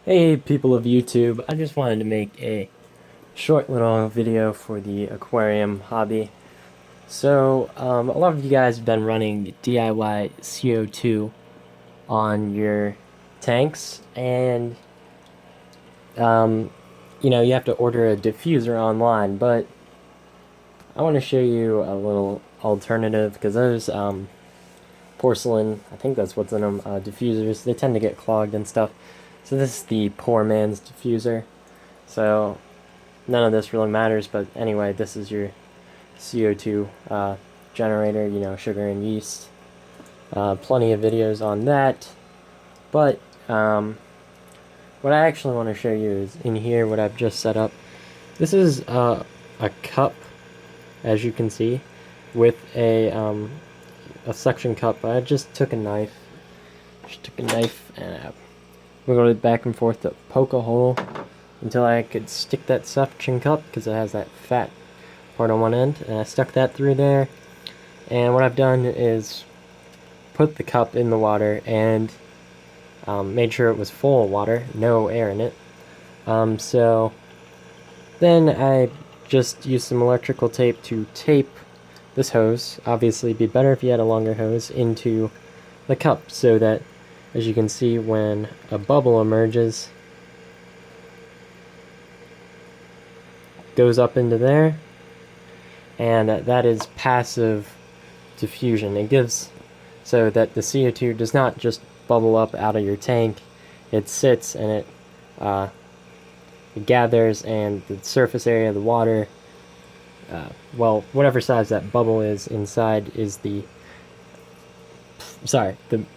Hey people of YouTube, I just wanted to make a short little video for the aquarium hobby. So, a lot of you guys have been running DIY CO2 on your tanks, and you have to order a diffuser online, but I want to show you a little alternative because those porcelain, I think that's what's in them, diffusers, they tend to get clogged and stuff. So this is the poor man's diffuser. So none of this really matters, but anyway, this is your CO2 generator, sugar and yeast. Plenty of videos on that, but what I actually want to show you is in here what I've just set up. This is a cup, as you can see, with a suction cup. I just took a knife, and wiggled it back and forth to poke a hole until I could stick that suction cup, because it has that fat part on one end, and I stuck that through there. And what I've done is put the cup in the water and made sure it was full of water, no air in it. So then I just used some electrical tape to tape this hose. Obviously it'd be better if you had a longer hose into the cup, so that, as you can see, when a bubble emerges, goes up into there, and that is passive diffusion. It gives so that the CO2 does not just bubble up out of your tank. It sits and it gathers, and the surface area of the water, well, whatever size that bubble is inside is the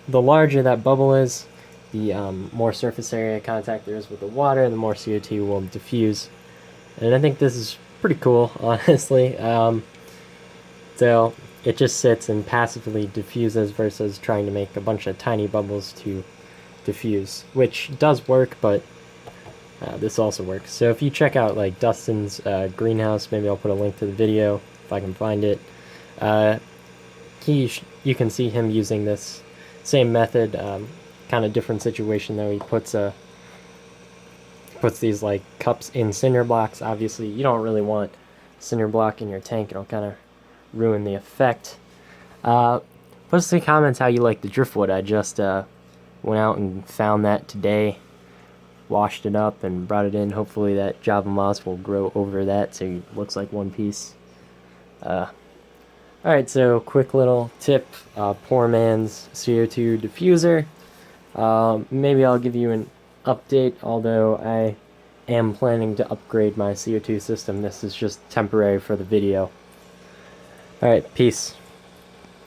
larger that bubble is, the more surface area contact there is with the water, the more CO2 will diffuse. And I think this is pretty cool, honestly. So it just sits and passively diffuses versus trying to make a bunch of tiny bubbles to diffuse, which does work, but this also works. So if you check out like Dustin's greenhouse, maybe I'll put a link to the video if I can find it. You can see him using this same method, kind of different situation though. He puts these like cups in cinder blocks. Obviously you don't really want cinder block in your tank, it'll kind of ruin the effect. Put us in the comments how you like the driftwood. I just went out and found that today, washed it up and brought it in. Hopefully that Java moss will grow over that so it looks like one piece. Alright, so quick little tip, poor man's CO2 diffuser. Maybe I'll give you an update, although I am planning to upgrade my CO2 system. This is just temporary for the video. Alright, peace.